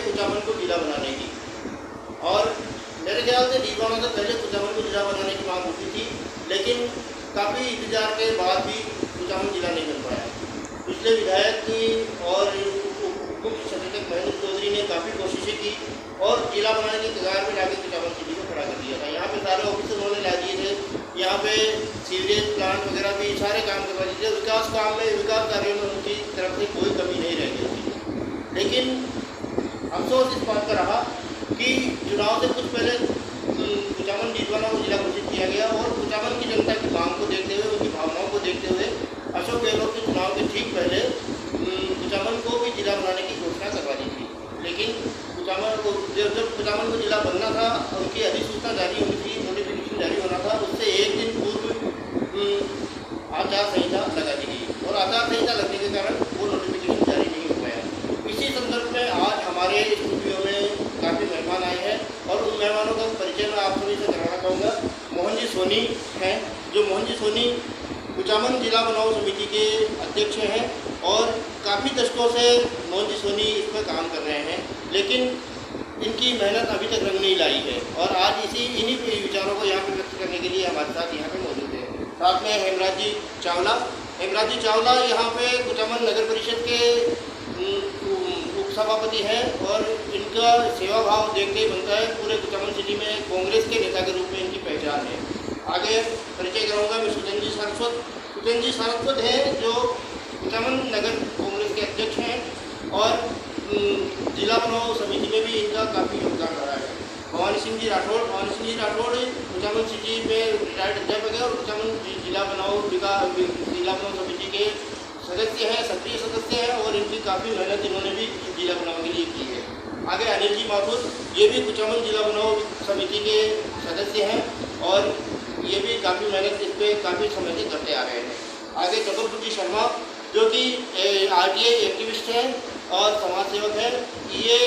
कुचामन को जिला बनाने की, और मेरे ख्याल से 20 माह से पहले कुचामन को जिला बनाने की मांग उठी थी, लेकिन काफ़ी इंतजार के बाद भी कुचामन जिला नहीं बन पाया। पिछले विधायक की और मुख्य सचेतक महेंद्र चौधरी ने काफ़ी कोशिशें की और जिला बनाने की कगार में लाके कुचामन सिटी को खड़ा कर दिया था। यहाँ पे सारे ऑफिस उन्होंने ला दिए थे, यहाँ पे सीवरेज प्लांट वगैरह भी सारे काम करवा दिए थे। विकास काम में, विकास कार्यों में उनकी तरफ से कोई कमी नहीं रह गई थी। लेकिन अफसोस इस बात का रहा कि चुनाव से कुछ पहले कुचामन डीडवाना को जिला घोषित किया गया और कुचामन की जनता की मांग को देखते हुए, उनकी भावनाओं को देखते हुए अशोक गहलोत के चुनाव के ठीक पहले कुचामन को भी जिला बनाने की घोषणा करवा दी थी। लेकिन कुचामन को जब कुचामन को जिला बनना था, उनकी अधिसूचना जारी होनी थी, नोटिफिकेशन जारी होना था, उससे एक दिन पूर्व आचार संहिता लगा दी गई और आचार संहिता लगने के कारण वो नोटिफिकेशन जारी नहीं हो पाया। इसी संदर्भ में आज हमारे स्टूडियो में काफ़ी मेहमान आए हैं और उन मेहमानों का परिचय मैं आप सभी से कराना चाहूँगा। मोहन जी सोनी हैं, जो मोहन जी सोनी कुचामन जिला बनाओ समिति के अध्यक्ष हैं और काफ़ी दशकों से मोहन जी सोनी इस पर काम कर रहे हैं, लेकिन इनकी मेहनत अभी तक रंग नहीं लाई है और आज इन्हीं विचारों को यहाँ पे व्यक्त करने के लिए हमारे साथ यहाँ पे मौजूद है। साथ में हेमराज जी चावला। हेमराज जी चावला यहाँ पे कुचामन नगर परिषद के उपसभापति हैं और इनका सेवा भाव देखते ही बनता है पूरे कुचामन सिटी में कांग्रेस के नेता के रूप में इनकी पहचान है। आगे परिचय कराऊंगा मैं सुजन जी सारस्वत। सुजन जी सारस्वत हैं जो कुचामन नगर कांग्रेस के अध्यक्ष हैं और जिला बनाओ समिति में भी इनका काफ़ी योगदान रहा है। भवानी सिंह जी राठौड़। भवानी सिंह जी राठौड़ कुचामन सिटी में रिटायर्ड अध्यापक है और कुचामन जिला बनाओ समिति के सदस्य हैं, सक्रिय सदस्य हैं और इनकी काफ़ी मेहनत इन्होंने भी जिला बनाओ के लिए की है। आगे अनिल जी माथुर, ये भी कुचामन जिला बनाओ समिति के सदस्य हैं और ये भी काफ़ी मेहनत इस पर काफ़ी समय से करते आ रहे हैं। आगे चतुर्भुज शर्मा जो कि RTI एक्टिविस्ट हैं और समाज सेवक हैं। ये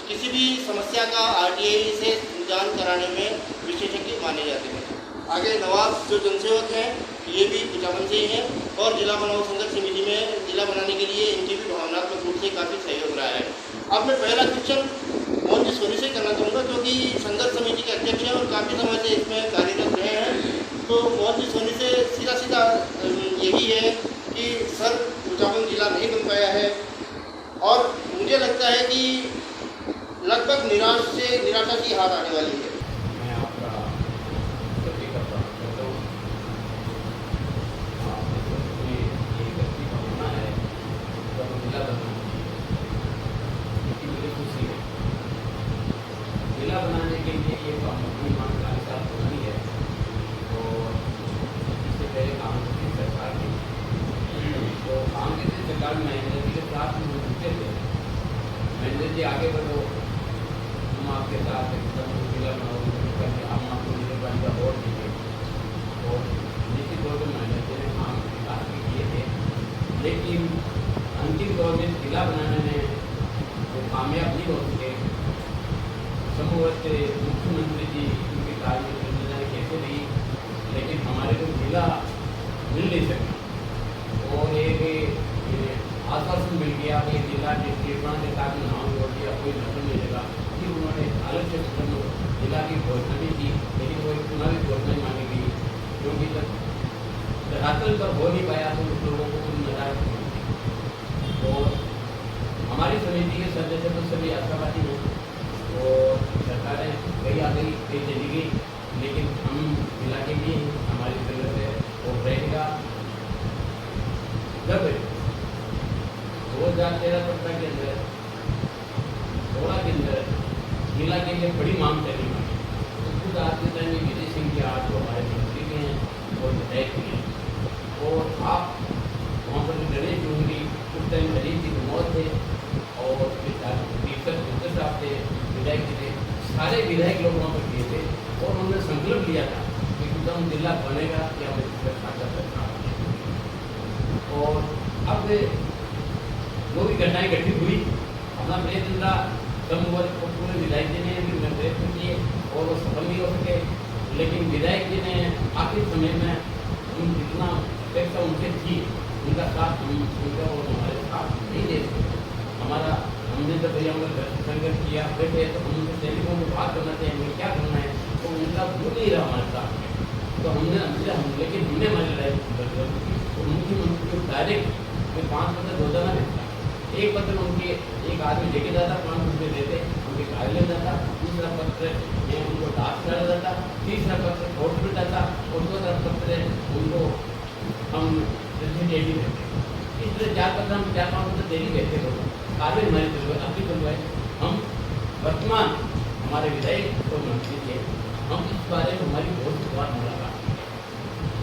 किसी भी समस्या का RTI से निदान कराने में विशेषज्ञ माने जाते हैं। आगे नवाब जो जनसेवक हैं, ये भी कुचामन से ही हैं और जिला बनाओ संघर्ष समिति में जिला बनाने के लिए इनकी भी भावनात्मक रूप से काफ़ी सहयोग रहा है। अब मैं पहला क्वेश्चन मोहन जी सोनी से करना चाहूँगा क्योंकि संघर्ष समिति के अध्यक्ष हैं और काफ़ी समय से इसमें कार्यरत रहे हैं। तो मोहन जी सोनी से सीधा यही है कि सर कुचामन जिला नहीं बन पाया है और मुझे लगता है कि लगभग निराशा की हाथ आने वाली है। जिला बनाने के लिए ये अपनी मांग कार्यकाल पुरानी है और इससे पहले कांग्रेस की सरकार थी तो कांग्रेस की सरकार में महेंद्र जी के साथ जुड़ते थे। महेंद्र जी आगे बढ़ो, हम आपके साथ जिला बनाओ करके हम आपको जिले बनाने का वोट देंगे और निश्चित तौर पर महेंद्र जी ने काम विकास भी किए थे, लेकिन अंतिम तौर में जिला बनाने में वो कामयाब नहीं हो सके। संभवतः मुख्यमंत्री जी उनकी कार्य योजना कैसे रही, लेकिन हमारे को जिला मिल नहीं सका और एक आश्वासन मिल गया कि जिला निर्माण के साथ में नाम जोड़ दिया, कोई नजर मिलेगा। फिर उन्होंने अलग से जिला की घोषणा भी की, लेकिन वो एक चुनावी घोषणा मांगी गई क्योंकि जब धरातल पर हो नहीं पाया तो उस लोगों को नाराज हुई। और हमारी समिति के सदस्य तो सभी आशावादी हैं और सरकारें कई आ गई, कई चली गई, लेकिन हम जिला के लिए हमारी जरूरत है वो रहेगा। जब 2013-17 के अंदर 16 के अंदर जिला के लिए बड़ी मांग चली तो खुद आज के टाइम में विजय सिंह जी आज तो हमारे मंत्री के हैं और विधायक भी हैं और आप वहाँ पर गणेश जोंगी उस टाइम गणेश जी मौत थे और साहब थे, विधायक जी थे, सारे विधायक लोग वहाँ पर गए थे और उन्होंने संकल्प लिया था कि कुचामन जिला बनेगा कि हम इसका और अब जो भी घटनाएं घटित हुई अपना प्रयत्न था संभवत पूरे विधायक जी ने भी प्रयत्न किए और वो सफल नहीं हो सके, लेकिन विधायक जी ने आखिर समय में हम जितना अपेक्षा उनसे थी उनका साथ उनका और हमारे साथ नहीं दे सके। हमारा हमने जब भैया उनका संघर्ष किया बैठे तो हम उनसे टेलीफोन में बात करना चाहिए क्या करना है, तो उनका भूल नहीं रहा हमारे साथ में। तो लेकिन हमने हमारी लड़ाई तो मुख्यमंत्री को डायरेक्ट में 5 पत्र रोजाना भेजता, एक पत्र उनके एक आदमी लेके जाता, 5 रुपये देते, उनके कार्यालय जाता, दूसरा पत्र उनको डाक डाला जाता, तीसरा पत्र कोर्ट में जाता और चौथा पत्र उनको हम डेली देते। इस तरह 4 पत्र हम 4-5 पत्र डेली देते लोग कार्य हमारे चल अपनी चल हम वर्तमान हमारे विधायक और मंत्री थे, हम इस बारे में हमारी बहुत बार मुलाकात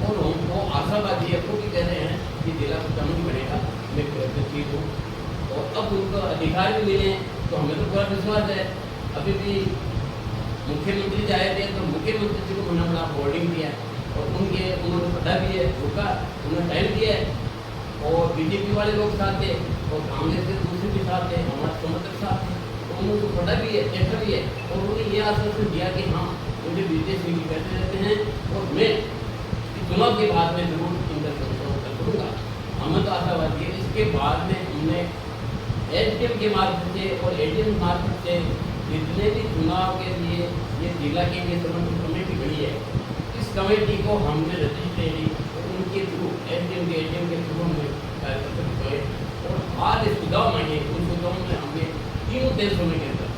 और हमको आशावादी है वो भी कह रहे हैं कि जिला कुचामन बनेगा, मैं चीज हूँ और अब उनको अधिकार भी मिले तो हमें तो पूरा विश्वास है। अभी भी मुख्यमंत्री जी आए थे तो मुख्यमंत्री जी को उन्होंने बड़ा बोर्डिंग दिया और उन्होंने पता भी है रुका, उन्होंने टाइम दिया है और बीजेपी वाले लोग साथ थे और कांग्रेस के दूसरे भी साथ थे, हमारे समर्थक साथ थे, तो उनको पता भी है देखा भी है और उन्होंने ये आश्वासन दिया कि हाँ मुझे बीजेपी की कहते रहते हैं और मैं चुनाव के बाद में जरूर इनका समझौता करूँगा। हमें तो आशावादी है। इसके बाद में हमने एसडीएम के मार्फत से और एडीएम मार्फत से जितने भी चुनाव के लिए ये जिला के लिए समर्थन कमेटी बनी है, इस कमेटी को हमने रजिस्ट्रेरी उनके थ्रू एसडीएम के एडीएम के थ्रू में कार्यकर्ता हुए और आज सुझाव मांगे। उन सुझावों में हमने 3 देशों में के अंदर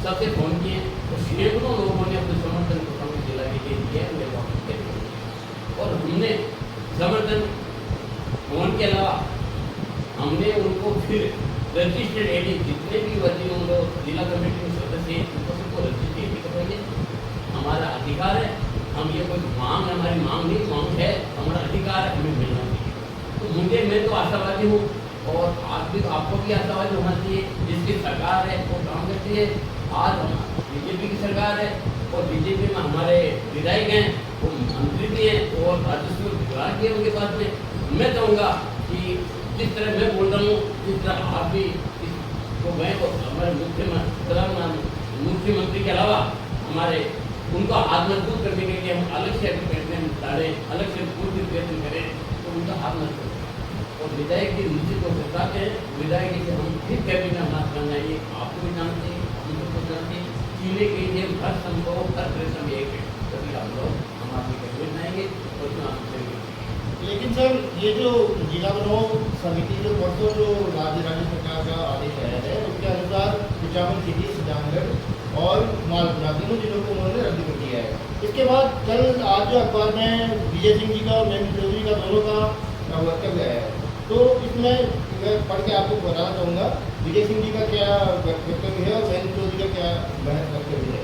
सबसे फोन किए तो सैकड़ों लोगों ने अपने समर्थन को जिला के लिए दिया है और हमने समर्थन होने के अलावा हमने उनको फिर रजिस्टर्ड एडी जितने भी वर्ती होंगे जिला कमेटी के सदस्य उनको सबको रजिस्टर्ड एडी करवाइए। हमारा अधिकार है, हम ये कोई मांग हमारी मांग नहीं, मांग है हमारा अधिकार है, हमें मिलना चाहिए। तो मैं तो आशावादी हूँ और आप भी आपको भी आशावादी होना चाहिए। जिसकी सरकार है वो काम करती है। आज हम बीजेपी की सरकार है और बीजेपी में हमारे विधायक हैं, वो मंत्री भी हैं और राजस्व विभाग भी है उनके पास में। मैं चाहूँगा कि जिस तरह मैं बोल रहा हूँ जिस तरह आप भी इसको गए और हमारे मुख्यमंत्री के अलावा हमारे उनका हाथ मजबूत करने के लिए हम अलग से वेतन डालें, अलग से पूर्व वेतन करें तो उनका हाथ मजबूत और विधायक की निश्चित को बताते हैं। विधायक से हम फिर कैबिनेट में बात करना चाहिए, आपको भी जानते हैं, हम लोग को जानते हैं। चीने के लिए हर संभव हर प्रश्न एक है तभी आप लोग हम आपकी कैबिनेट बनाएंगे और चुनाव करेंगे। लेकिन सर ये जो जिला चुनाव समिति जो परसों जो राज्य सरकार का आदेश आया है उसके अनुसार कुचामन सिटी, सुजानगढ़ और मालपुरा तीनों जिलों को उन्होंने रद्द कर दिया है। इसके बाद कल आज जो अखबार में विजय सिंह जी का और महेंद्र चौधरी का दोनों का वक्तव्य है, तो इसमें मैं पढ़ के आपको बताना चाहूँगा विजय सिंह जी का क्या वक्तव्य है और महेंद्र चौधरी का क्या वक्तव्य है।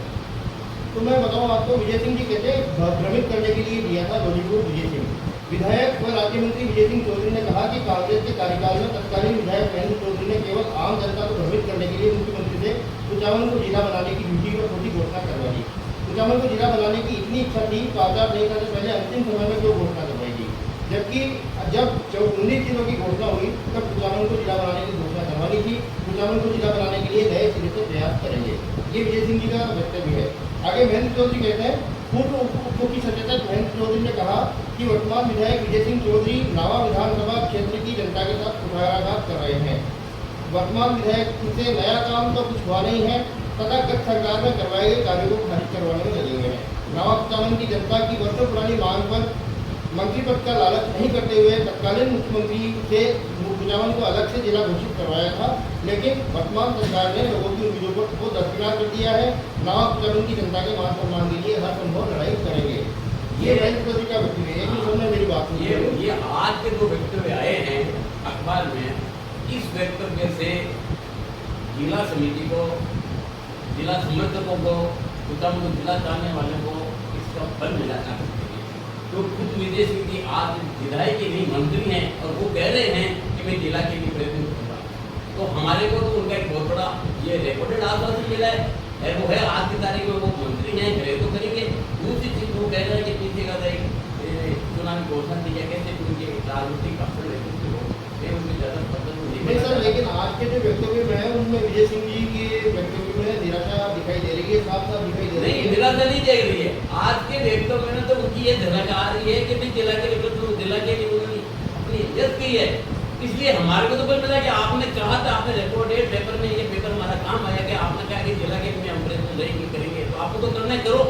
तो मैं बताऊँ आपको, विजय सिंह जी कहते हैं भ्रमित करने के लिए दिया था लॉलीवुड विजय सिंह। विधायक व राज्य मंत्री विजय सिंह चौधरी ने कहा कि कांग्रेस के कार्यकाल में तत्कालीन विधायक महेंद्र चौधरी ने केवल आम जनता को भ्रमित करने के लिए मुख्यमंत्री से कुचामन को जिला बनाने की ड्यूटी पर छोटी घोषणा करवा दी। कुचामन को जिला बनाने की इतनी इच्छा थी तो आजाद नहीं करने से पहले अंतिम समय में क्यों घोषणा करवाई थी, जबकि जब 19 जिलों की घोषणा हुई तब कुचामन को जिला बनाने की घोषणा करवानी थी। कुचामन को जिला बनाने के लिए नए सिरे से प्रयास करेंगे, ये विजय सिंह जी का वक्तव्य है। आगे महेंद्र चौधरी कहते हैं, पूर्व उप मुख्य सचेतक महेंद्र चौधरी ने कहा कि वर्तमान विधायक विजय सिंह चौधरी नावा विधानसभा क्षेत्र की जनता के साथ कुठाराघात कर रहे हैं। वर्तमान विधायक से नया काम तो कुछ हुआ नहीं है तथा गत सरकार में करवाए गए कार्यों को खारिज करवाने में लगे हुए हैं। नावा कुचामन की जनता की वर्षों पुरानी मांग पर मंत्री पद का लालच नहीं करते हुए तत्कालीन मुख्यमंत्री से कुचामन को अलग से जिला घोषित करवाया था, लेकिन वर्तमान सरकार ने लोगों की उम्मीदों को दरकिनार कर दिया है। नावा कुचामन की जनता के मान सम्मान के लिए हर संभव लड़ाई करेंगे। ये महेंद्र चौधरी का वक्तव्य है। सुनने मेरी बात ये आज के जो वक्तव्य आए हैं अखबार में, इस वक्तव्य से जिला समिति को, जिला समर्थकों को, कुचामन को जिला चाहने वाले को इसका फल मिला जा सकता है। तो खुद विजय सिंह जी आज विधायक के नहीं मंत्री हैं और वो कह रहे हैं कि मैं जिला के लिए प्रयत्न करूँगा, तो हमारे को तो उनका एक बहुत बड़ा ये रिकॉर्डेड आश्वासन मिला है। वो है आज की तारीख में वो मंत्री हैं, करे तो करेंगे। दूसरी चीज वो कह रहे हैं कि पीछे का चुनाव की घोषणा की है, कैसे उनके राजनीतिक अवसर उनके ज़्यादा पसंद नहीं सर। लेकिन आज के जो वक्तव्य में है उनमें विजय सिंह जी के वक्तव्य में निराशा दिखाई दे रही है, साफ साफ दिखाई दे रही है। नहीं, निराशा नहीं देख रही है। आज के वक्तव्य में तो उनकी ये झलक आ रही है कि भाई जिला के लिए जिला के लिए उन्होंने अपनी इज्जत की है। इसलिए हमारे को तो पता मिला कि आपने कहा था, आपने रिकॉर्डेड पेपर में ये पेपर काम आया कि आपने कहा कि जिला के में हम प्रयत्न रहेंगे करेंगे, तो आपको तो करना है, करो।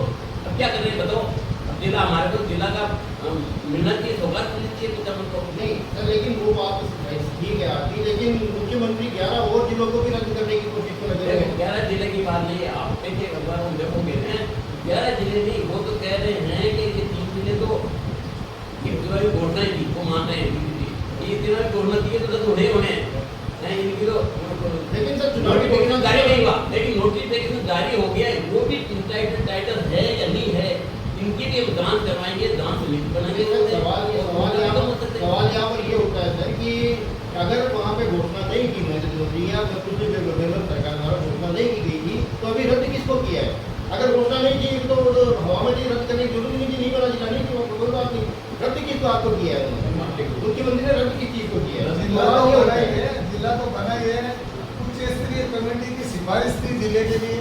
अब क्या कर रहे हैं बताओ। अब जिला हमारे को जिला का मिलना चाहिए, सौगात मिलनी चाहिए कुचामन को। नहीं सर, लेकिन वो बात ठीक है आपकी, लेकिन मुख्यमंत्री 11 और जिलों को भी रद्द करने की कोशिश में लगे हैं। 11 जिले की बात नहीं है, आप देखिए एक बार हम देखोगे ना, 11 जिले नहीं, वो तो कह रहे हैं कि ये 3 जिले तो चुनावी घोषणा की वो मानते हैं, ये चुनावी घोषणा की तो रद्द होने हैं इनकी तो। लेकिन सर चुनावी नोटिफिकेशन जारी नहीं हुआ, लेकिन नोटिफिकेशन जारी हो गया है, वो भी टाइटल है या नहीं है, इनकी भी हम जांच करवाएंगे, जांच लिस्ट बनाएंगे। सवाल यहाँ पर ये होता है सर कि अगर वहाँ पे घोषणा नहीं की नरेंद्र मोदी या कुछ गवर्नमेंट सरकार द्वारा घोषणा नहीं की गई थी, तो अभी रद्द किसको किया है? अगर घोषणा नहीं की तो हवा में जी रद्द करने की जरूरत नहीं थी, नहीं बना जिला नहीं की, कोई बात नहीं। रद्द किसको आपको किया है उन्होंने? मुख्यमंत्री ने रद्द किस चीज को किया है? जिला तो बना ही है, उच्च स्तरीय कमेटी की सिफारिश थी जिले के लिए,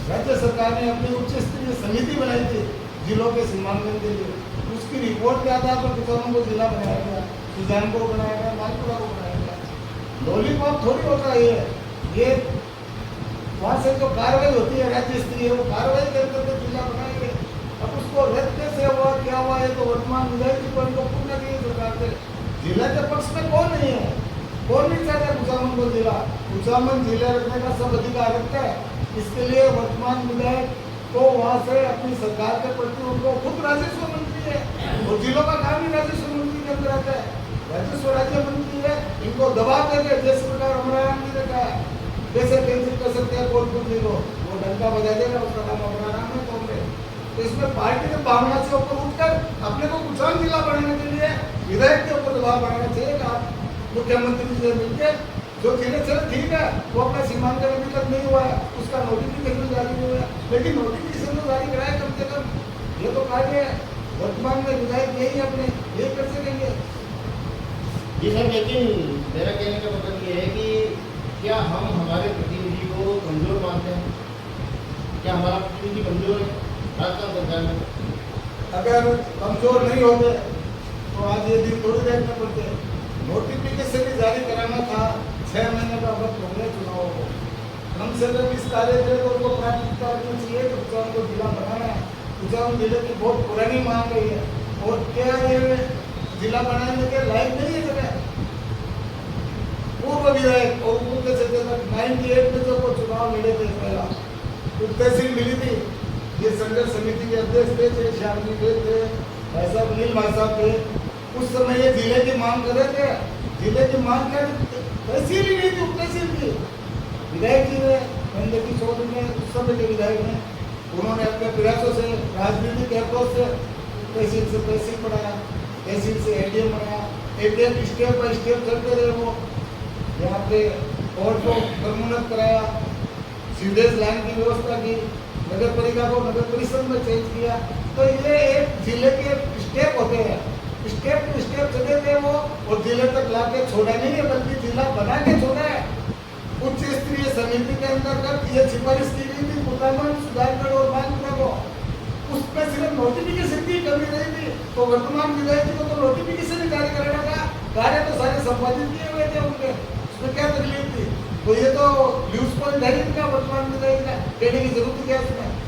राज्य सरकार ने अपनी उच्च स्तरीय समिति बनाई थी जिलों के सीमांकन के लिए, उसकी रिपोर्ट के आधार पर किसानों को जिला बनाया गया, सुजानपुर को बनाया गया, मालपुरा को बनाया गया। लॉलीपॉप थोड़ी होता है ये वहाँ से जो कार्रवाई होती है राज्य स्तरीय, वो कार्रवाई करके जिला बनाएंगे। अब उसको रद्द कैसे हुआ, क्या हुआ, ये तो वर्तमान विधायक को पूछना चाहिए सरकार से। जिला के पक्ष में कौन नहीं है, कौन नहीं चाहता कुचामन को जिला? कुचामन जिला रखने का सब अधिकार रखता है, इसके लिए वर्तमान विधायक तो वहाँ से अपनी सरकार के प्रति उनको खुद राजस्व मंत्री है, और जिलों का काम ही राजस्व मंत्री के अंदर आता है, राजस्व राज्य मंत्री है। इनको दबा करके जिस प्रकार अमरा राम जी ने कहा कैसे कैंसिल कर सकते हैं कोर्ट मंत्री को, वो डंका बजा देगा, उसका नाम अमरा राम है कांग्रेस। तो इसमें पार्टी के भावना से ऊपर उठकर अपने को कुचामन जिला बनाने के लिए विधायक के ऊपर दबाव बनाना चाहिए कि आप मुख्यमंत्री से मिलकर जो जिले चले ठीक है, वो अपना सीमांकन अभी तक नहीं हुआ है, उसका नोटिफिकेशन जारी नहीं हुआ है, लेकिन नोटिफिकेशन तो जारी कराए कम से कम। ये तो कार्य वर्तमान में विधायक यही अपने ये कर सकेंगे। जी सर, लेकिन मेरा कहने का मतलब ये है कि क्या हम हमारे प्रतिनिधि को कमजोर मानते हैं? क्या हमारा प्रतिनिधि कमजोर है राजस्थान सरकार में? अगर कमजोर नहीं होते तो आज ये दिन थोड़ी देखने पड़ते। नोटिफिकेशन भी जारी कराना था, 6 महीने का वक्त हो गया चुनाव को, कम से कम इस कार्य के तो उनको प्राथमिकता रखनी चाहिए कि कुचामन को जिला बनाना है। कुचामन जिले की बहुत पुरानी मांग रही है, और क्या ये जिला बनाने के लायक नहीं है जगह। पूर्व विधायक और मुख्य सचेतक 98 में जब वो चुनाव लड़े थे, पहला तो तहसील मिली थी, ये संघर्ष समिति के अध्यक्ष थे, शामिल थे भाई साहब, नील भाई साहब थे। उस समय ये जिले की मांग कर रहे थे, जिले की मांग क्या, तहसील ही नहीं थी, उप तहसील थी। विधायक जी ने महेंद्र की चौधरी ने, उस समय के विधायक ने, उन्होंने अपने प्रयासों से, राजनीतिक अप्रोच से तहसील से तहसील बनाया, तहसील से एडीएम बनाया, एडीएम स्टेप बाई स्टेप चलते रहे। वो यहाँ पे और को कर्मोन्नत कराया, सीवेज लाइन की व्यवस्था की, नगर पालिका को नगर परिषद में चेंज किया। तो ये एक जिले के स्टेप होते हैं, स्टेप टू स्टेप चले थे वो, और जिले तक ला के छोड़ा नहीं है, बल्कि जिला बना के छोड़ा है। उच्च स्तरीय समिति के अंतर्गत ये सिफारिश की गई थी कुचामन, सुजानगढ़ और मालपुरा को, उसमें सिर्फ नोटिफिकेशन की कमी रही थी। तो वर्तमान विधायक जी को तो नोटिफिकेशन ही जारी कराना था, कार्य तो सारे संपादित किए हुए थे उनके, उसमें क्या तकलीफ थी? तो ये तो न्यूज पॉइंट है इनका, वर्तमान विधायक का कहने की जरूरत क्या उसमें।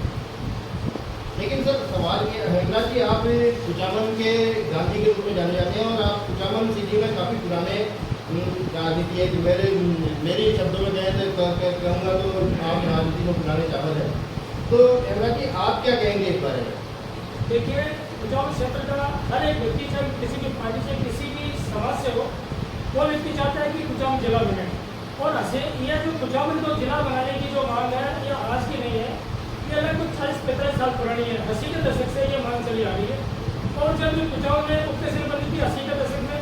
लेकिन सर सवाल ये है कि आप कुचामन के गांधी के रूप में जाने जाते हैं, और आप कुचामन सिटी में काफ़ी पुराने राजनीति है। मेरे शब्दों में कहूँगा तो आप राजनीति में पुराने चावल है। तो हेमराज जी, आप क्या कहेंगे इस बारे में? देखिए, कुचामन क्षेत्र का हर एक व्यक्ति, चाहे किसी भी पार्टी से, किसी भी समाज से हो, वो व्यक्ति चाहता है कि कुचामन जिला बने। और ये जो कुचामन को जिला बनाने की जो मांग है, ये आज की नहीं है, ये लगभग 40-45 साल पुरानी है। 80 के दशक से ये मांग चली आ रही है। और जब कुचामन में उप तहसील बनी थी 80 के दशक में,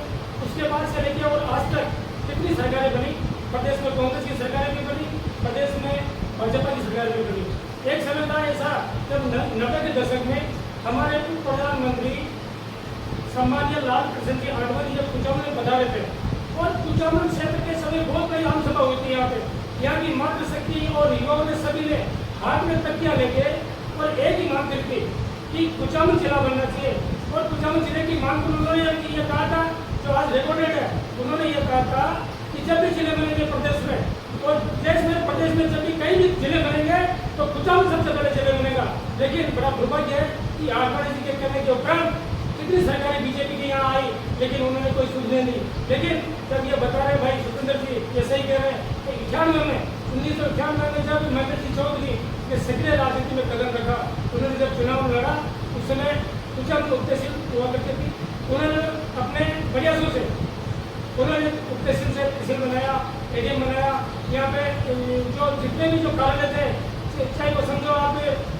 उसके बाद से लेकर और आज तक कितनी सरकारें बनी, प्रदेश में कांग्रेस की सरकारें भी बनी, प्रदेश में भाजपा की सरकारें भी बनी। एक समय था ऐसा जब 90 के दशक में हमारे पूर्व प्रधानमंत्री सम्मानीय लाल कृष्ण जी आडवाणी जब कुचामन में पधारे थे, और कुचामन क्षेत्र के सभी बहुत बड़ी आम सभा हुई थी यहाँ पे। यहाँ की मातृशक्ति और युवाओं ने सभी ने हाथ में तकिया लेके और एक ही मांग की थी कि कुचामन जिला बनना चाहिए। और कुचामन जिले की मांग उन्होंने ये कहा था, जो आज रिकॉर्डेड है, उन्होंने ये कहा था कि जब भी जिले बनेंगे प्रदेश में और देश में प्रदेश में जब भी कई भी जिले बनेंगे तो कुचामन सबसे पहले जिले बनेगा। लेकिन बड़ा दुर्भाग्य है कि आडवाणी जी के कहने के उपरांत कितनी सरकारें बीजेपी की यहाँ आई लेकिन उन्होंने कोई सुझाव नहीं। लेकिन जब ये बता रहे भाई स्वतंत्र जी ये सही कह रहे हैं कि 91 में 1991 में जब महेंद्र सिंह चौधरी ने सक्रिय राजनीति में कदम रखा, उन्होंने जब चुनाव लड़ा उस समय कुचामन उप तहसील हुआ करती थी, उन्होंने अपने प्रयासों से उन्होंने उप तहसील से तहसील बनाया, एडीएम बनाया। यहाँ पे जो जितने भी जो कार्यालय थे, चाहे वो समझो आप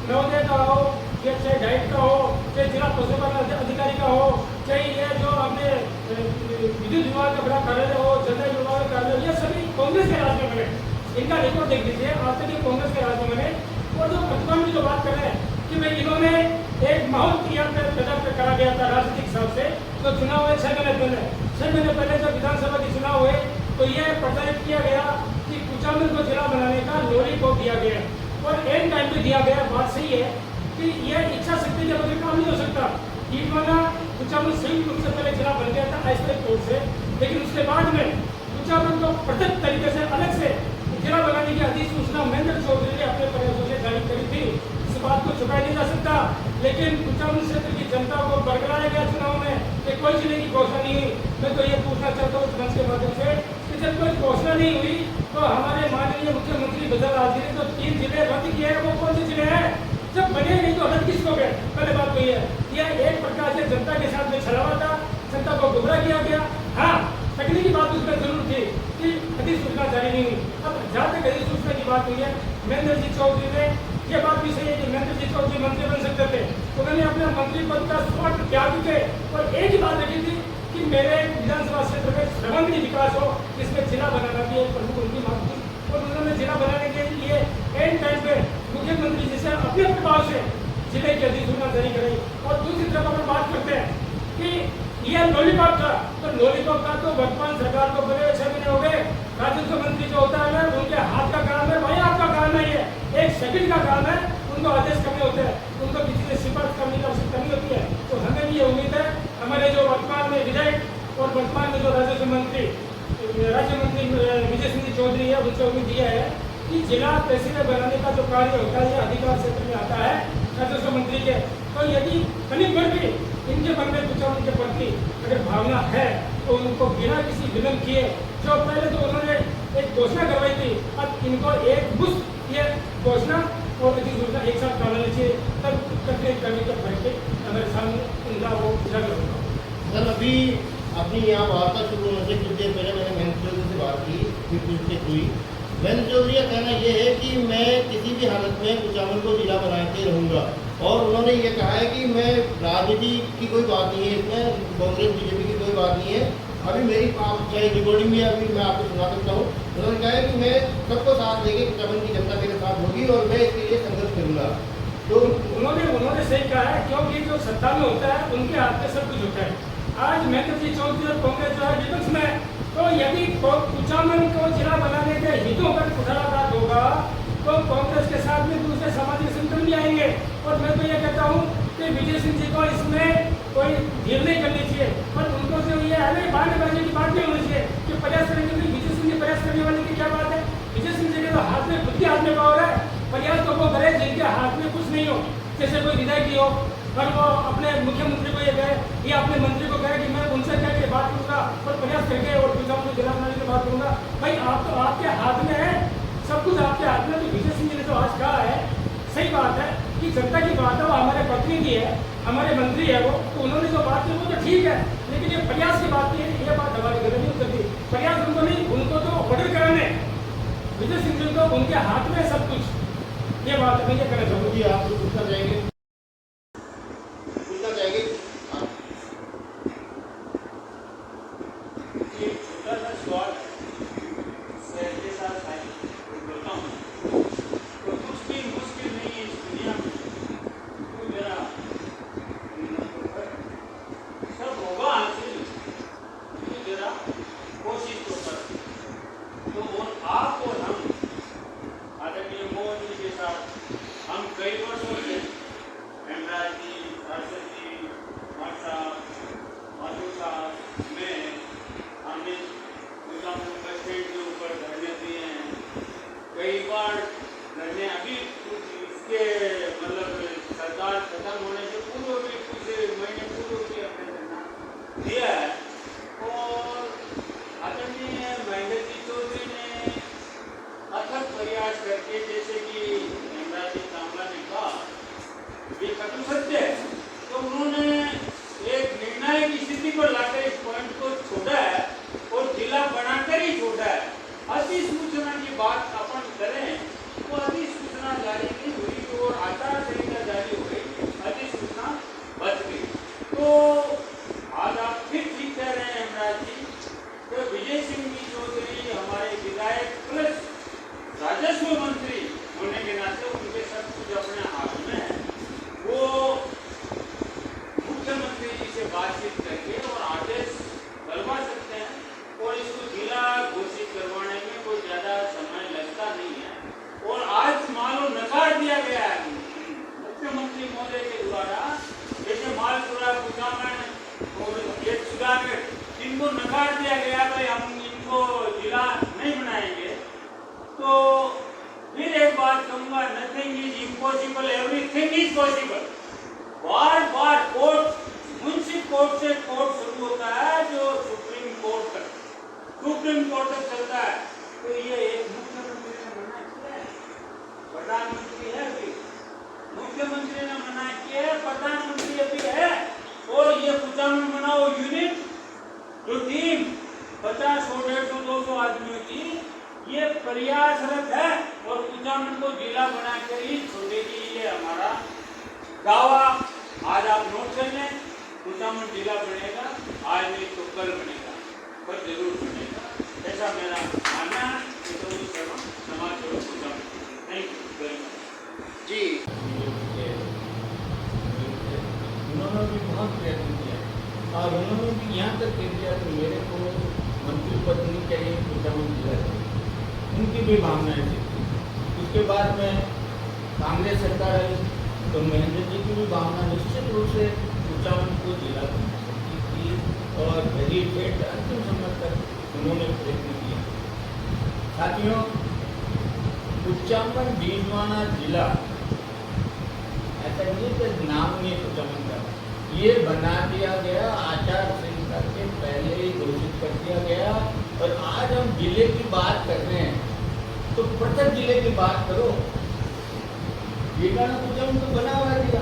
नवोदय का हो या चाहे डाइट का हो, चाहे जिला पशुपालन अधिकारी का हो, चाहे ये जो अपने विद्युत विभाग का बड़ा कार्यालय हो, जल विभाग का कार्यालय, ये सभी कांग्रेस के राज में बने। इनका रिकॉर्ड देख लीजिए, आज तक ये कांग्रेस के राज में बने। और जो प्रतिबंध की जो बात कर रहे हैं कि भाई इन्होंने एक माहौल पैदा करा गया था राजनीतिक हिसाब से, तो चुनाव हुए 6 महीने पहले जब विधानसभा के चुनाव हुए तो यह प्रचारित किया गया कि कुचामन को जिला बनाने का लॉलीपॉप दिया गया और एंड टाइम पे दिया गया। बात सही है कि यह इच्छा शक्ति के बगैर काम नहीं हो सकता। ईटवाना कुचामन संयुक्त रूप से पहले जिला बन गया था ऐसे तौर से, लेकिन उसके बाद में कुचामन को पृथक तरीके से अलग से जिला बनाने की अधिसूचना महेंद्र चौधरी ने अपने प्रयासों से जारी करी थी। इस बात को छुपाया नहीं जा सकता। लेकिन कुचामन क्षेत्र की जनता को बरगलाया गया चुनाव में कि कोई जिले की घोषणा नहीं हुई। मैं तो ये पूछना चाहता हूँ मंच के माध्यम से कि जब कोई घोषणा नहीं हुई तो हमारे माननीय मुख्यमंत्री बजरलाल जी ने तो 3 जिले रद्द किए हैं, वो कौन से जिले हैं? जब बने नहीं तो रद्द किसको गए? पहले बात तो ये है यह एक प्रकार से जनता के साथ में छलावा था, जनता को गुमराह किया गया। हाँ, तकनीकी बात उसमें जरूर थी कि अधिसूचना जारी नहीं हुई। अब जहाँ तक अधिसूचना की बात हुई है, महेंद्र सिंह चौधरी ने ये बात भी सही है कि महेंद्र सिंह चौधरी मंत्री बन सकते थे, उन्होंने अपने मंत्री पद का स्वार्थ त्याग के और एक ही बात रखी थी कि मेरे विधानसभा क्षेत्र में सर्वांगीण विकास हो, इसमें जिला बनाना भी एक प्रमुख उनकी मांग थी। और उन्होंने जिला बनाने के लिए एंड टाइम पे मुख्यमंत्री जी से अपने प्रभाव से जिले की अधिसूचना जारी कराई। और दूसरी तरफ अगर बात करते हैं कि यह लॉलीपॉप था, तो लॉलीपॉप का तो वर्तमान सरकार को बने 6 महीने हो गए। राजस्व मंत्री जो होता है ना, उनके हाथ का काम है, भाई आपका काम है, ये 1 सेकंड का काम है, उनको आदेश करने होते हैं, उनको किसी से सिफारिश करने की आवश्यकता नहीं होती है। तो हमें भी ये उम्मीद है हमारे जो वर्तमान में विधायक और वर्तमान में जो राजस्व मंत्री राज्य मंत्री विजय सिंह चौधरी है, उनसे उम्मीद यह है कि जिला तहसीलें बनाने का जो कार्य होता है, ये अधिकार क्षेत्र में आता है राजस्व मंत्री के। तो यदि कनिक भर भी इनके मन में कुचामन के प्रति अगर भावना है तो उनको बिना किसी विलंब किए, जो पहले तो उन्होंने एक घोषणा करवाई थी, अब इनको एक मुश्त ये घोषणा और अधिसूचना एक साथ डालना चाहिए, तब तकनीक करने के फैसले हमारे सामने उनका वो उजागर होगा। सर, अभी अपनी यहाँ वार्ता शुरू होने से कुछ देर पहले मैंने महेंद्र चौधरी से बात की, फिर पूछते हुई महेंद्र चौधरी का कहना यह है कि मैं किसी भी हालत में कुचामन को जिला बनाते रहूँगा। और उन्होंने ये कहा है कि मैं राजनीति की कोई बात नहीं है, इसमें कांग्रेस बीजेपी की कोई बात नहीं है। अभी मेरी आप चाहे रिकॉर्डिंग भी अभी मैं आपको सुना सकता हूँ। उन्होंने कहा है कि मैं सबको साथ लेके कुचामन की जनता मेरे साथ होगी और मैं इसके लिए संघर्ष करूँगा। तो उन्होंने सही कहा है, क्योंकि जो सत्ता में होता है उनके हाथ में सब कुछ होता है। आज महेंद्र सिंह चौधरी और कांग्रेस जो है विपक्ष में, तो यदि कुचामन को जिला बनाने के हितों पर कुठाराघात होगा तो कांग्रेस के साथ में दूसरे सामाजिक संगठन भी आएंगे। और मैं तो ये कहता हूँ कि विजय सिंह जी को इसमें कोई ढील नहीं करनी चाहिए, पर उनको जो ये है ना बहानेबाजी की बात नहीं होनी चाहिए कि प्रयास करेंगे। विजय सिंह जी प्रयास करने वाले की क्या बात है? विजय सिंह जी के तो हाथ में खुद के हाथ में पावर है, प्रयास तो वो करे जिनके हाथ में कुछ नहीं हो। जैसे कोई विधायक ही हो और वो अपने मुख्यमंत्री को ये कहे या अपने मंत्री को कहे कि मैं उनसे कह के बात करूँगा और प्रयास करके और कुचामन को जिला बनाने की बात करूँगा। भाई आप तो आपके हाथ में है, सब कुछ आपके हाथ में। तो विजय सिंह जी ने जो आज कहा है सही बात है कि जनता की बात है, वो हमारे प्रतिनिधि है, हमारे मंत्री है वो, तो उन्होंने जो बात की वो तो ठीक है, लेकिन ये प्रयास की बात की है, ये बात हमारे गलत नहीं हो सकती। प्रयास उनको नहीं, उनको तो ऑर्डर कराने विजय सिंह जी को उनके हाथ में सब कुछ, ये बात मैं ये कहना चाहूँगी। आप तो पूछना चाहेंगे? हम कई वर्षों से मतलब सरकार खत्म होने से पूर्व भी कुछ महीने पूर्व भी अपने धरना दिया है और आदरणीय महेंद्र जी चौधरी ने अथक प्रयास करके, जैसे कि हेमराज जी कामला ने कहा, ये कटु सत्य है, तो उन्होंने एक निर्णायक स्थिति पर लाकर इस पॉइंट को छोड़ा है और जिला बनाकर ही छोड़ा है। अधिसूचना की बात अपन करें तो अधिसूचना जारी नहीं हुई और आचार संहिता जारी हो गई, अधिसूचना बच गई। तो आज आप फिर ठीक कह रहे हैं हेमराज जी, तो विजय सिंह जी चौधरी हमारे विधायक प्लस राजस्व मंत्री होने के नाते उनके सब कुछ अपने हाथ में है। वो मुख्यमंत्री जी से बातचीत करके और आदेश करवा सकते हैं और इसको जिला घोषित करवाने में कोई ज़्यादा समय लगता नहीं है। और आज मानो नकार दिया गया है मुख्यमंत्री महोदय के द्वारा, जैसे मालपुरा, कुचामन और एक सुधागढ़, इनको नकार दिया गया भाई हम इनको जिला नहीं बनाएंगे। तो फिर एक बात कहूँगा, nothing is impossible, everything is possible. Bar bar court, Munsif court से कोर्ट शुरू होता है जो सुप्रीम कोर्ट तक चलता है। तो ये एक मुख्यमंत्री ने मना किया है, प्रधानमंत्री है अभी, मुख्यमंत्री ने मना किया है, प्रधानमंत्री अभी है, और ये कुचामन बनाओ यूनिट जो टीम 50, 100, 150, 200 आदमियों की ये प्रयासरत है और कुचामन को जिला बनाकर ही छोड़ेगी। ये हमारा दावा आज आप नोट कर लें, कुचामन जिला बनेगा, आज नहीं तो कल बनेगा, पर जरूर बनेगा, ऐसा मेरा मानना है। तो समाज छोड़ो Kuchaman. Thank you very much जी। उन्होंने भी बहुत प्रयत्न किया और उन्होंने भी यहाँ तक कह दिया कि मेरे को मंत्री पद नहीं चाहिए, कुचामन जिला चाहिए। उनकी भी भावनाएं थी। उसके बाद में कांग्रेस सरकार आई तो महेंद्र जी की भी भावना निश्चित रूप से कुचामन को जिला बना सकती थी और वेरी डेट अंतिम समय तक उन्होंने प्रयत्न किया। साथियों, कुचामन भीलवाड़ा जिला ऐसा नहीं कि नाम नहीं कुचामन का, ये बना दिया गया, आचार संहिता के पहले ही घोषित कर दिया गया। और आज हम जिले की बात कर रहे हैं तो पृथक जिले की बात करो, भीलवाड़ा कुचामन तो बना हुआ जिला।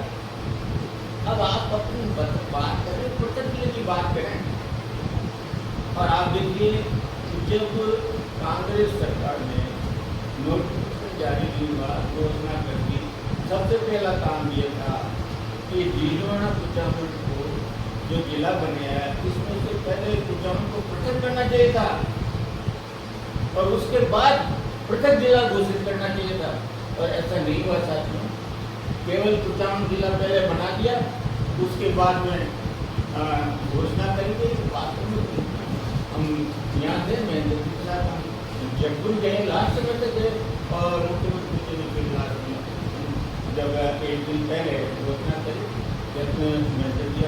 अब आप अपनी बात करें, पृथक जिले की बात करें। और आप देखिए जब कांग्रेस सरकार ने नोटिफिकेशन जारी हुआ, घोषणा कर दी, सबसे पहला काम ये था कि भीलवाड़ा कुचामन को जो जिला बने है इसमें से पहले कुचामन को पृथक करना चाहिए था और उसके बाद पृथक जिला घोषित करना चाहिए था। और ऐसा नहीं हुआ साथियों, केवल कुचामन जिला पहले बना दिया, उसके बाद में घोषणा करेंगे। वास्तव में हम यहाँ थे, महेंद्र जी के साथ हम जयपुर गए, लास्ट समय तक गए और मुख्यमंत्री जी ने फिर लास्ट में जब 1 दिन पहले घोषणा करी, जिसमें महेंद्र जी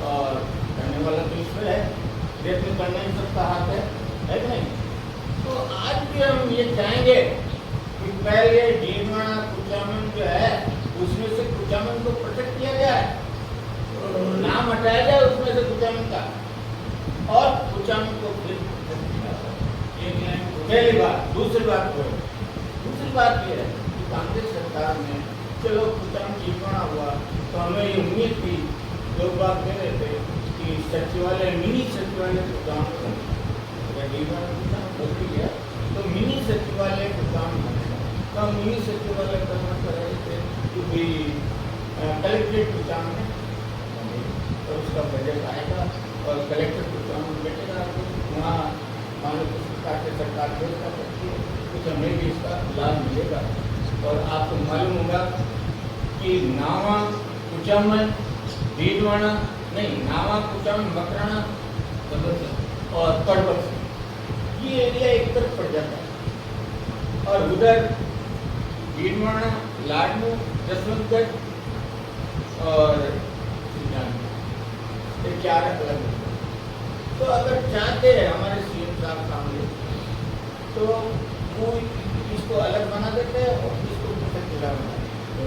और करने वाला तो ईश्वर है, प्रयत्न करना ही सबका हाथ है कि नहीं। तो आज भी हम ये चाहेंगे कि पहले भीलवाड़ा कुचामन जो है उसमें से कुचामन को पृथक किया जाए, नाम हटाया जाए उसमें से कुचामन का, और कुचामन को फिर पहली बात। दूसरी बात ये है कि कांग्रेस सरकार ने चलो कुचामन भीलवाड़ा हुआ तो हमें ये उम्मीद थी, लोग बात कह रहे थे कि सचिवालय, मिनी सचिवालय को काम करें, गया तो मिनी सचिवालय को काम करेगा। तो मिनी सचिवालय करना कर रहे थे कि भाई कलेक्ट्रेट को काम है और उसका बजट आएगा और कलेक्टर को काम बैठेगा, वहाँ मानव सरकार व्यवस्था करती है, कुछ हमें भी इसका लाभ मिलेगा। और आपको मालूम होगा कि नावा, कुचामन, भीलवाड़ा नहीं, नावा, कुचामन, मकराना और पर्वत, ये एरिया एक तरफ पड़ जाता है और उधर भीलवाड़ा, लाडनू, जसवंतगढ़ और ये 4 अलग। तो अगर चाहते हैं हमारे सीएम साहब सामने तो वो इसको अलग बना देते हैं और इसको जिला बना, तो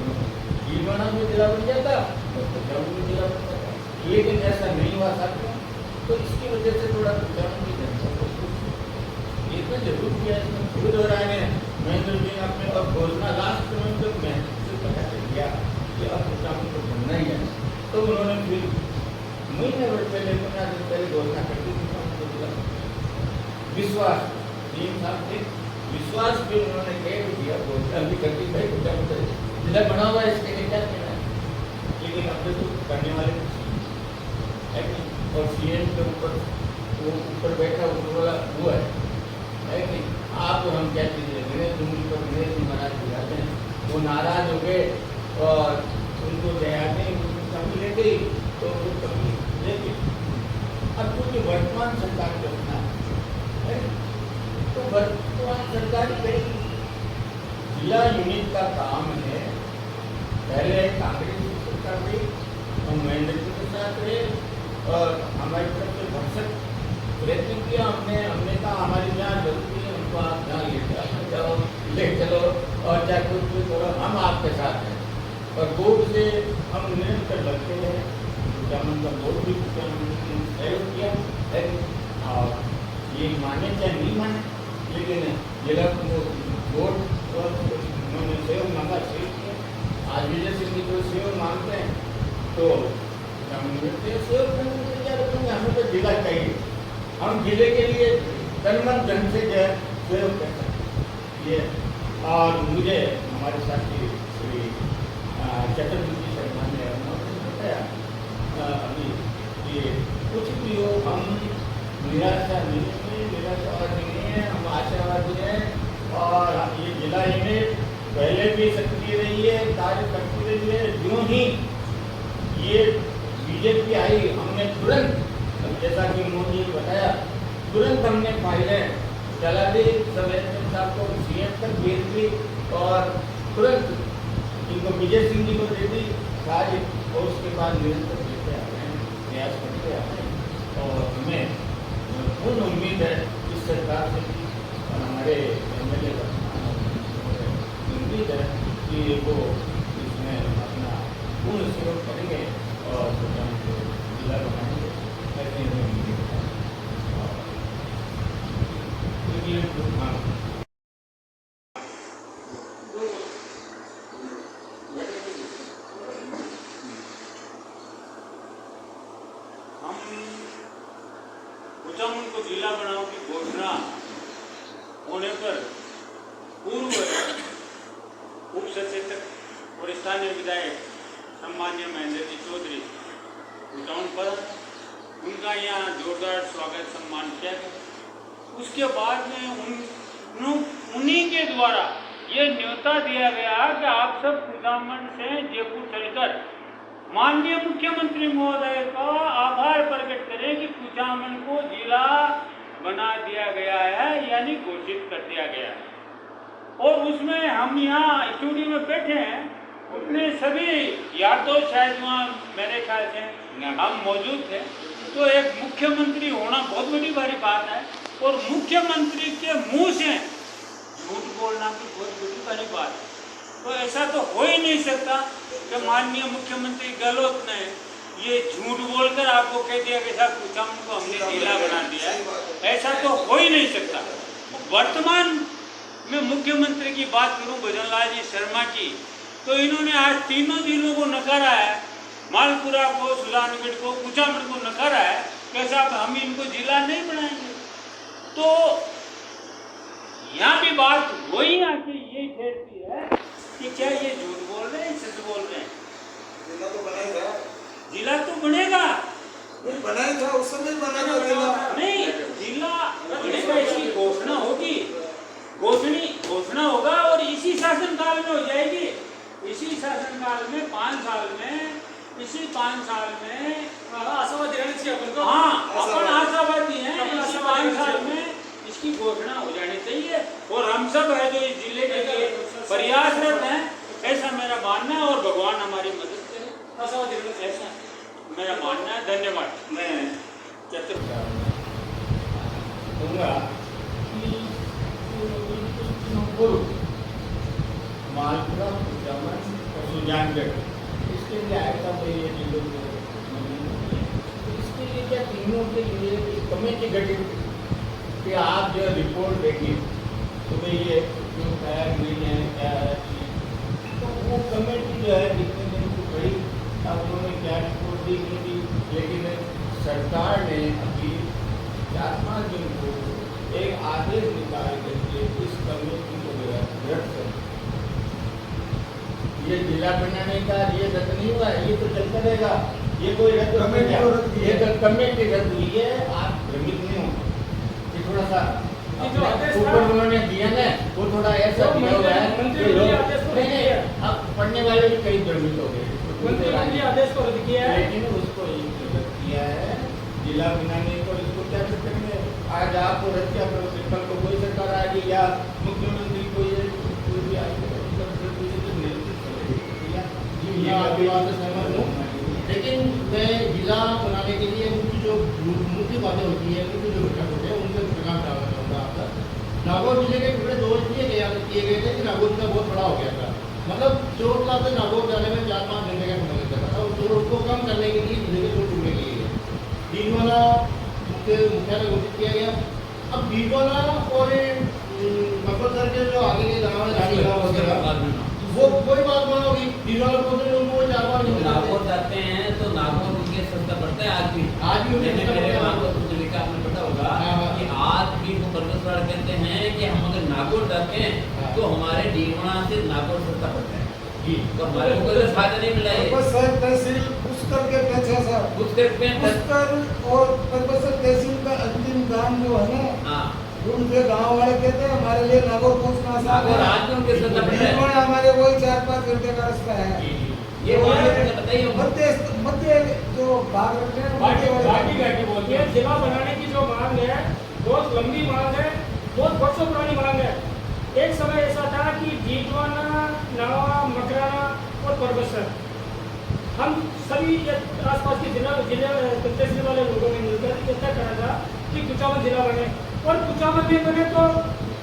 भीलवाड़ा में जिला बन जाता तो कुचामन में जिला बन जाता, लेकिन ऐसा नहीं हुआ साथियों। तो इसकी वजह से थोड़ा कुचामन की जनता को इतना जरूर किया, इसमें खुद हो रहा है महेंद्र जी ने अपने और घोषणा लास्ट में जब महेंद्र से पता चल गया कि अब कुचामन को बनना ही है, तो उन्होंने फिर महीने भर पहले 15 दिन पहले घोषणा कर दी कुचामन को जिला। विश्वास 3 साल से विश्वास भी उन्होंने कह दिया, घोषणा भी कर दी भाई कुचामन का जिला बना हुआ है, इसके लिए क्या कहना है। लेकिन अब तो करने वाले है कि और सीएम के ऊपर वो ऊपर बैठा वाला हुआ है कि आप हम क्या चीज़ें गणेश डूंगरी पर गणेश जी महाराज बुलाते हैं, वो नाराज हो गए और उनको दयाते उनको कमी ले गई, तो वो कमी लेके अब क्योंकि वर्तमान सरकार करना है तो वर्तमान सरकार करेगी। जिला यूनिट का काम है, पहले कांग्रेस की सरकार रही, हम महेंद्र जी के साथ रहे और हमारी तरफ से भरसक प्रयत्न किया, हमने कहा हमारी जहाँ जरूरी है उनको आप जहाँ ले चलो और चाहे कुछ भी करो, हम आपके साथ हैं। और बोर्ड से हम निरंतर लगते हैं, कुचामन का बोर्ड भी सहयोग किया है और ये माने चाहे नहीं माने, लेकिन जिला बोर्ड उन्होंने सहयोग मांगा, सहयोग किया। आज विजय सिंह जी जो सहयोग मांगते हैं तो सहयोग करने के तैयार रखेंगे, हमें तो जिला चाहिए, हम जिले के लिए तनमन धन से जो है सहयोग कर सकते हैं। और मुझे हमारे साथी श्री चतुर्वेदी शर्मा ने बताया अभी ये कुछ भी हो हम निराशा नहीं है, निराशावादी नहीं है, हम आशावादी हैं। और ये जिला यूनिट पहले भी सक्रिय रही है, कार्य करती रही है। यूँ ही ये बीजेपी आई, हमने तुरंत जैसा कि मोदी ने बताया तुरंत हमने फाइलें चला दी, सब एसपी साहब को सीएम तक भेज दी और तुरंत इनको विजय सिंह जी को दे दी कार्य, और उसके बाद निरंतर देते आ रहे हैं, प्रयास करते आ रहे हैं। और हमें पूर्ण उम्मीद है इस सरकार से भी और हमारे एमएलए उम्मीद है कि वो इसमें अपना पूर्ण सहयोग करेंगे और जिला बनाएंगे। हम कुचामन को जिला बनाओ की घोषणा होने पर पूर्व उप सचेतक और स्थानीय विधायक सम्मान्य महेंद्र जी चौधरी कुचामन पर उनका यहाँ जोरदार स्वागत सम्मान किया गया। उसके बाद में उन्हीं के द्वारा ये न्योता दिया गया कि आप सब कुचामन से जयपुर चलकर माननीय मुख्यमंत्री महोदय का आभार प्रकट करें कि कुचामन को जिला बना दिया गया है, यानी घोषित कर दिया गया है। और उसमें हम यहाँ स्टूडियो में बैठे हैं, उसमें सभी यार तो शायद वहाँ मेरे ख्याल से हम मौजूद थे, तो एक मुख्यमंत्री होना बहुत बड़ी भारी बात है और मुख्यमंत्री के मुंह से झूठ बोलना भी बहुत बड़ी भारी बात है। तो ऐसा तो हो ही नहीं सकता कि माननीय मुख्यमंत्री गहलोत ने ये झूठ बोलकर आपको कह दिया कि साहब कुचामन को हमने जिला बना दिया है, ऐसा तो हो ही नहीं सकता। वर्तमान में मुख्यमंत्री की बात करूं भजनलाल जी शर्मा की, तो इन्होंने आज तीनों जिलों को नकारा है, मालपुरा को, सुजानगढ़ को, कुचामन को नकारा है कि साहब हम इनको जिला नहीं बनाएंगे। तो यहाँ भी बात वही आके ये ठहरती है कि क्या ये झूठ बोल रहे हैं, सच बोल रहे हैं। जिला तो बनेगा, जिला तो बनेगा, बनाया था उस समय बना था जिला नहीं, जिला बनेगा, इसकी घोषणा होगी, घोषणा होगा और इसी शासनकाल में हो जाएगी। इसी शासनकाल में 5 साल में, इसी 5 साल में आशावादी रहने चाहिए। हाँ, अपन आशावादी हैं, इसी 5 साल में इसकी घोषणा हो जानी चाहिए और हम सब है जो इस जिले के लिए प्रयासरत हैं, ऐसा मेरा मानना है और भगवान हमारी मदद करे, आशावादी रहने ऐसा मेरा मानना है। धन्यवाद। मैं चतुर्थ दूंगा कि मालपुरा ज्ञान व्यक्त इसके लिए आया था भाई ये जिलों में इसके लिए क्या तीनों के लिए एक कमेटी गठित कि आप जो रिपोर्ट देगी तो भाई ये क्यों है नहीं है क्या है, तो वो कमेटी जो है जितने दिन की बड़ी अब उन्होंने क्या रिपोर्ट दी क्योंकि, लेकिन सरकार ने अभी 4-5 दिन को एक आदेश निकाल करके इस कमेटी को रद्द कर, ये जिला बनाने का ये रद्द नहीं हुआ है, ये तो चलता रहेगा, ये कोई रद्द कमेटी को रद्द किया। ये तो कमेटी रद्द हुई है, आप भ्रमित नहीं हो, ये थोड़ा सा ये जो आदेश था- ऊपर उन्होंने दिया ना वो थोड़ा ऐसा तो दिया हुआ है मंत्री कि ने लोग आदेश को नहीं, रद्द किया। अब पढ़ने वाले भी कई भ्रमित हो गए, मंत्री आदेश को रद्द किया है। लेकिन उसको रद्द किया है जिला बनाने को, इसको क्या कर सकते हैं, आज आपको रद्द किया कल को कोई सरकार आएगी या मुख्यमंत्री को ये कोई भी आएगी ये आपकी बात से सहमत हूँ, लेकिन मैं जिला बनाने के लिए उनकी जो मुख्य बातें होती है, उनके जो घटक होते हैं उनके प्रकार डालना चाहूँगा आपका। नागौर जिले के टुकड़े 2 किए गए थे कि नागौर जिला बहुत बड़ा हो गया था, मतलब चोटला से नागौर जाने में 4-5 घंटे का समय लगता था, और चोट को कम करने के लिए जिले के 2 टुकड़े किए गए, डीडवाना मुख्यालय घोषित किया गया। अब डीडवाना और मकबल सर के जो आगे के गाँव है रानी गाँव वगैरह वो कोई बात मानोगी, डीडवाना को उनको 4 बार नागौर जाते हैं तो नागौर उनके सस्ता पड़ता है आज भी उनके जैसे सस्ता मेरे पड़ता है। वहाँ को लिखा आपने पता होगा हाँ। कि आज भी वो परमेश्वर कहते हैं कि हम अगर नागौर जाते हैं हाँ। तो हमारे डीडवाना से नागौर सस्ता पड़ता है, जी तो हमारे को कोई फायदा नहीं मिला है। बस सर तहसील पुष्कर के पीछे सर कुछ करते हैं पुष्कर और परबसर तहसील का अंतिम गांव जो है ना, हाँ उनके गांव वाले कहते हैं हमारे लिए नागौर पहुंचना आसान नागौर है, आज भी उनके सस्ता पड़ता है। डीडवाना हमारे वही 4-5 घंटे का रास्ता है। ये और बताइए मध्य जो भाग रखते हैं मध्य वाले बाकी घाटी बोलते ये हैं जिला बनाने की जो मांग है बहुत लंबी मांग है, बहुत वर्षों पुरानी मांग है। एक समय ऐसा था कि डीडवाना, नावा, मकराना और परबसर हम सभी ये आसपास के तहसील वाले लोगों ने मिलकर ये तय करा था कि कुचामन जिला बने, और कुचामन नहीं बने तो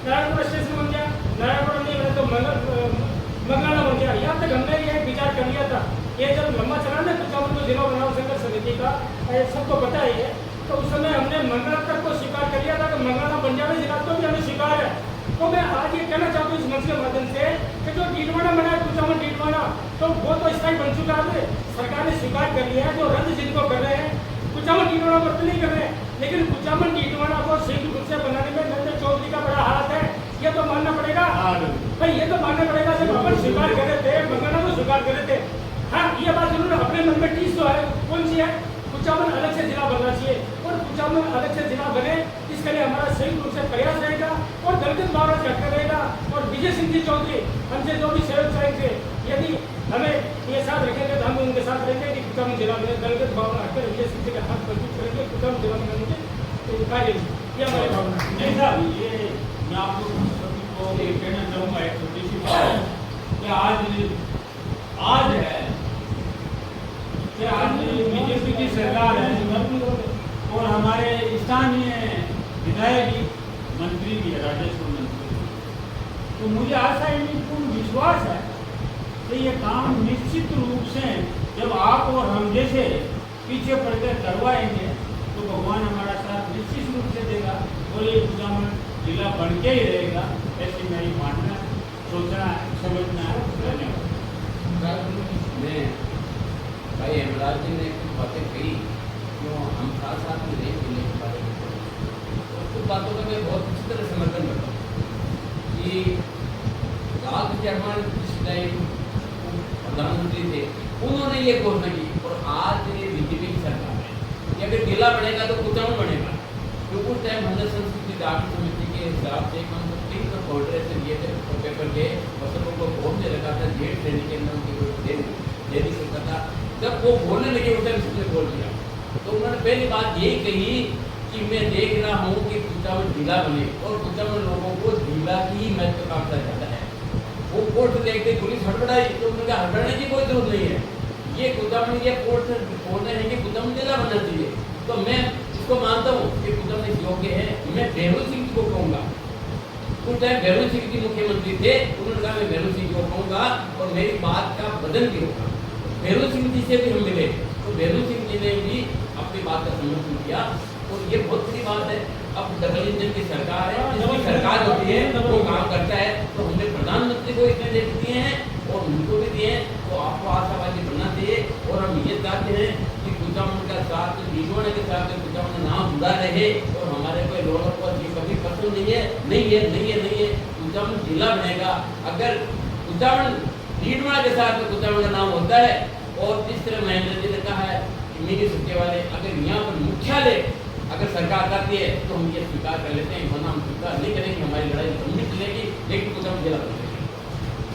नारायणपुर स्टेशन बन गया, नारायणपुर नहीं बने तो मंगलाना बन गया। यहाँ तक हमने ये विचार कर लिया था, ये जब लंबा चला ना कुचामन को जिला बनाओ संघर्ष समिति का, सबको पता ही है, तो उस समय हमने मंगला तक को स्वीकार कर लिया था कि मंगलाना बन जाए जिला, तो भी हमें स्वीकार है। तो मैं आज ये कहना चाहता हूँ इस मंच के माध्यम से कि जो डीडवाना बना है कुचामन डीडवाना, तो वो तो स्थायी बन चुका है, सरकार ने स्वीकार कर लिया है। जो रद्द जिनको कर रहे हैं कुचामन डीडवाना को नहीं कर रहे हैं, लेकिन कुचामन डीडवाना को संयुक्त रूप से बनाने में नरेंद्र चौधरी का बड़ा हाथ है, ये तो मानना पड़ेगा भाई, ये तो मानना पड़ेगा। जब अपन स्वीकार कर रहे थे, मंगलाना को स्वीकार कर रहे थे, हाँ ये बात जरूर अपने मन में टीस तो है, कौन सी है, कुचामन अलग से जिला बनना चाहिए, और कुचामन अलग से जिला बने इसके लिए हमारा संयुक्त रूप से प्रयास रहेगा, और दलित भावना झटका रहेगा। और विजय सिंह जी चौधरी हमसे जो भी सहयोग चाहेंगे, यदि हमें ये साथ रखेंगे तो हम उनके साथ रहेंगे कि कुचामन जिला बने, दलित भावना हटकर विजय सिंह जी का हाथ मजबूत करेंगे, कुचामन जिला बनाने के कार्य ये हमारी भावना है। नहीं साहब, ये मैं आप लोग सभी को ये कहना चाहूँगा एक छोटी सी बात कि आज है कि आज बीजेपी की सरकार है और हमारे स्थानीय विधायक मंत्री भी है, राजस्व मंत्री, तो मुझे आशा है, पूर्ण विश्वास है कि ये काम निश्चित रूप से जब आप और हम जैसे पीछे पड़कर करवाएंगे तो भगवान हमारा साथ निश्चित रूप से देगा और ये कुचामन जिला बन के ही रहेगा, ऐसी मेरी मानना, सोचना है, समझना है। धन्यवाद। मैं भाई हेमराज जी ने कुछ बातें कही जो हम साथ में नहीं मिलने के बारे में, और कुछ बातों का मैं बहुत अच्छी तरह समर्थन करता हूँ कि लाल चौहान जिस टाइम प्रधानमंत्री थे उन्होंने ये घोषणा की, और आज ये बीजेपी की सरकार है कि अगर जिला बनेगा तो कुचामन बनेगा, तो उस टाइम हमने संस्कृति दाखिल समिति के हिसाब से कम से कम कोऑर्डिनेशन दिए थे पेपर के, और सबों को वोट दे रखा था, जेल ट्रेनिंग के अंदर उनकी दे नहीं सकता था। जब वो बोलने लगे उस टाइम उसने बोल दिया, तो उन्होंने पहली बात यही कही कि मैं देख रहा हूँ कि कुचामन जिला बने और कुचामन लोगों को जिला की ही महत्वाकांक्षा ज़्यादा है। वो कोर्ट देखते पुलिस हड़बड़ाई, तो उन्होंने कहा हड़बड़ाने की कोई जरूरत नहीं है, ये कुचामन ये कोर्ट बोल रहे हैं कि कुचामन जिला बनना चाहिए, तो मैं इसको मानता हूँ कि कुचामन योग्य है। मैं भैरू सिंह को कहूँगा, उस टाइम भैरू सिंह जी मुख्यमंत्री थे, उन्होंने कहा मैं भैरू सिंह को कहूँगा और मेरी बात का बदल भी होगा। भैरू सिंह जी से भी हम मिले तो भैरू सिंह जी ने भी अपनी बात का समर्थन किया और ये बहुत बड़ी बात है। अब डबल इंजन की सरकार है, जिसकी सरकार होती है वो काम करता है, तो हमने प्रधानमंत्री को इतने देख दिए हैं और उनको भी दिए हैं, तो आपको आशावादी बनना चाहिए। और हम ये चाहते हैं कि कुचामन का साथ बीजवाड़े के साथ कुचामन नाम जुड़ा रहे और हमारे कोई लोगों को ये कभी पसंद नहीं है। कुचामन जिला बनेगा अगर कुचामन बीजवाड़ा के साथ कुचामन का नाम होता है। और जिस तरह महेंद्र जी ने कहा है कि मिनी सत्य वाले अगर यहाँ पर मुख्यालय अगर सरकार करती है तो हम ये स्वीकार कर लेते हैं, वरना हम स्वीकार नहीं करेंगे। हमारी लड़ाई लंबी चलेगी लेकिन कुचामन जिला बनेगा।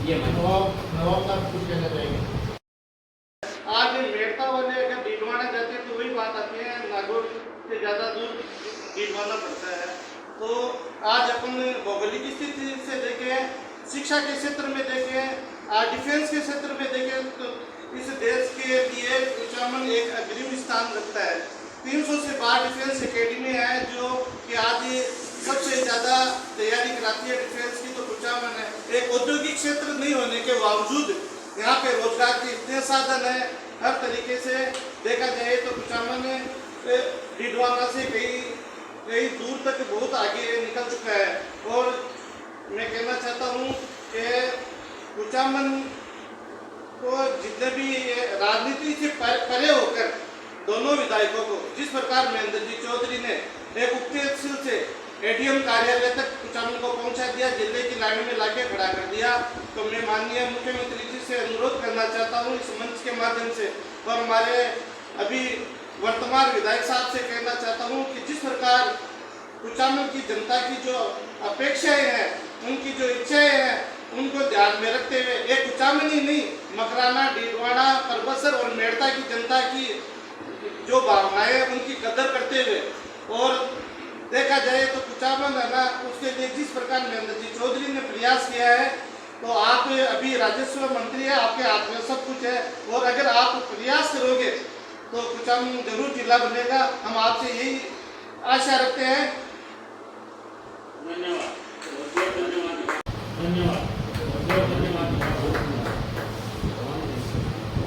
ये नवाब साहब कुछ कहना चाहेंगे? आज मेड़ता वाले अगर डीडवाना जाते हैं तो वही बात आती है, नागौर से ज़्यादा दूर डीडवाना पड़ता है। तो आज अपन भौगोलिक स्थिति से देखें, शिक्षा के क्षेत्र में देखें, डिफेंस के क्षेत्र में देखें तो इस देश के लिए कुचामन एक अग्रिम स्थान रखता है। 300 से 12 डिफेंस एकेडमी है जो कि आज सबसे ज़्यादा तैयारी कराती है डिफेंस की, तो कुचामन है। एक औद्योगिक क्षेत्र नहीं होने के बावजूद यहाँ पे रोजगार के इतने साधन है, हर तरीके से देखा जाए तो कुचामन डीडवाना से कई दूर तक बहुत आगे निकल चुका है। और मैं कहना चाहता हूँ कि कुचामन को जितने भी राजनीति से परे होकर दोनों विधायकों को जिस प्रकार महेंद्र जी चौधरी ने एक उप तहसील से एडीएम कार्यालय तक कुचामन को पहुंचा दिया, जिले की लाइन में लाके खड़ा कर दिया, तो मैं माननीय मुख्यमंत्री जी से अनुरोध करना चाहता हूं इस मंच के माध्यम से और हमारे अभी वर्तमान विधायक साहब से कहना चाहता हूं कि जिस प्रकार कुचामन की जनता की जो अपेक्षाएं हैं, उनकी जो इच्छाएं हैं, उनको ध्यान में रखते हुए एक कुचामन ही नहीं, मकराना, डीडवाना, परबसर और मेड़ता की जनता की जो भावनाएं उनकी कदर करते हुए और देखा जाए तो कुचामन है ना, उसके लिए जिस प्रकार महेंद्र जी चौधरी ने प्रयास किया है, तो आप अभी राजस्व मंत्री है, आपके हाथ में सब कुछ है और अगर आप प्रयास करोगे तो कुचामन जरूर जिला बनेगा। हम आपसे यही आशा रखते हैं। धन्यवाद, धन्यवाद, धन्यवाद।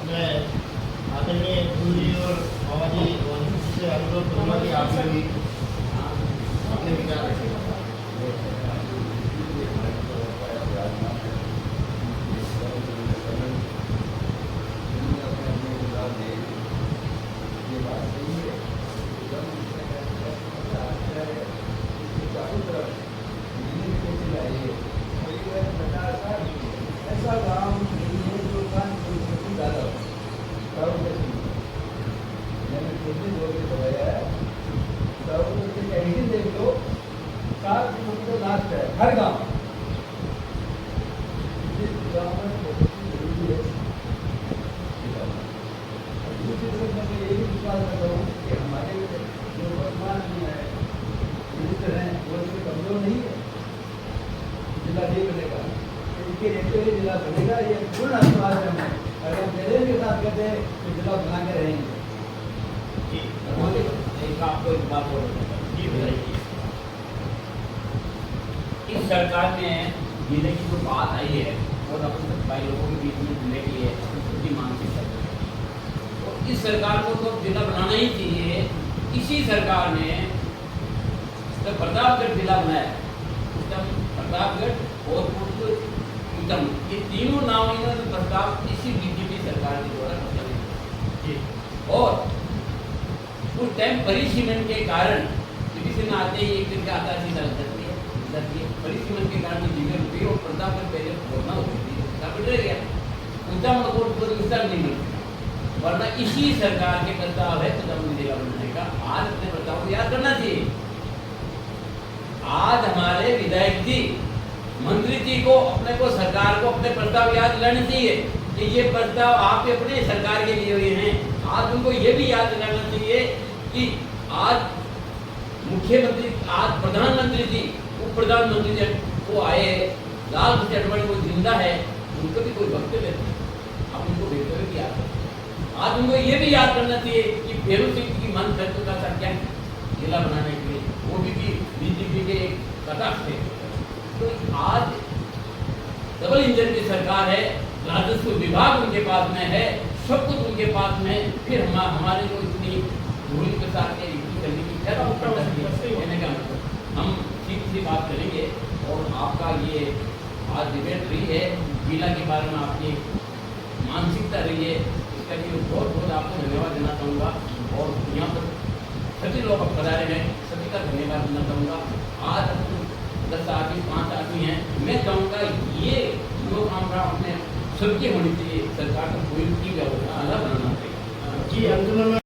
मैं आदरणीय गुरुजी और मामा जी से अनुरोध करूँगा कि आप भी अपने विचार रखें। ऐसा गाँव नहीं है जो ज़्यादा मैंने खुद भी जोड़ के बताया है, कहीं देख लो 7 किलोमीटर लास्ट है हर गाँव। जिस गाँव में जरूरी है दूसरी तरफ मैं ये भी विश्वास करता हूँ कि हमारे जो वर्तमान मिनिस्टर हैं वो इससे कमजोर नहीं है, जिला नहीं बनेगा, इनके रहते हुए जिला बनेगा, ये पूर्ण आत्मविश्वास है हमें। अगर हम धैर्य के साथ कहते हैं तो जिला बना के रहेंगे। आपको एक बात और इस सरकार में जिले की जो बात आई है और अपने भाई लोगों के बीच में जिले की है अपनी मांग की सरकार, तो इस सरकार को तो जिला बनाना ही चाहिए। इसी सरकार ने जब प्रतापगढ़ जिला बनाया, प्रतापगढ़ और उत्तम ये तीनों नाम इन्होंने प्रस्ताव इसी बीजेपी सरकार के द्वारा और उस टाइम परिसीमन के कारण डिविजन आते ही एक दिन का आता सीधा परिसीमन के कारण जगह रुकी और प्रतापगढ़ पहले घटना हो गई थी, बिगड़ गया उत्तम को विस्तार नहीं मिल सका, वरना इसी सरकार के प्रस्ताव है कुचामन जिला बनाने का। आज अपने प्रस्ताव को याद करना चाहिए। आज हमारे विधायक जी मंत्री जी को अपने को सरकार को अपने प्रस्ताव याद दिलाने चाहिए कि ये प्रस्ताव आप अपने सरकार के लिए हुए हैं। आज उनको ये भी याद दिलाना चाहिए कि आज मुख्यमंत्री, आज प्रधानमंत्री जी, उप प्रधानमंत्री जी वो आए, लाल कृष्ण अडवाणी वो जिंदा है, उनको भी कोई वक्तव्य नहीं, आप उनको वक्तव्य भी याद करें। आज उनको ये भी याद करना चाहिए कि भैरू सिंह की मन कर चुका था क्या जिला बनाने के लिए, वो भी बीजेपी के कटाक्ष थे। तो आज डबल इंजन की सरकार है, राजस्व विभाग उनके पास में है, सब कुछ उनके पास में, फिर हमारे को इतनी धूल के साथ करने की क्या कहने का मतलब। हम सीधी बात करेंगे और आपका ये आज डिबेट रही है, जिला के बारे में आपकी मानसिकता रही है, इसका लिए बहुत बहुत आपको धन्यवाद देना चाहूँगा। और यहाँ पर सभी लोग पधारे हैं, सभी का धन्यवाद देना चाहूँगा। आज 10 आदमी 5 आदमी हैं, मैं चाहूँगा ये लोग हमारा अपने सबकी होनी चाहिए, सरकार को कोई की व्यवस्था अलग बनाना चाहिए। जी अंत में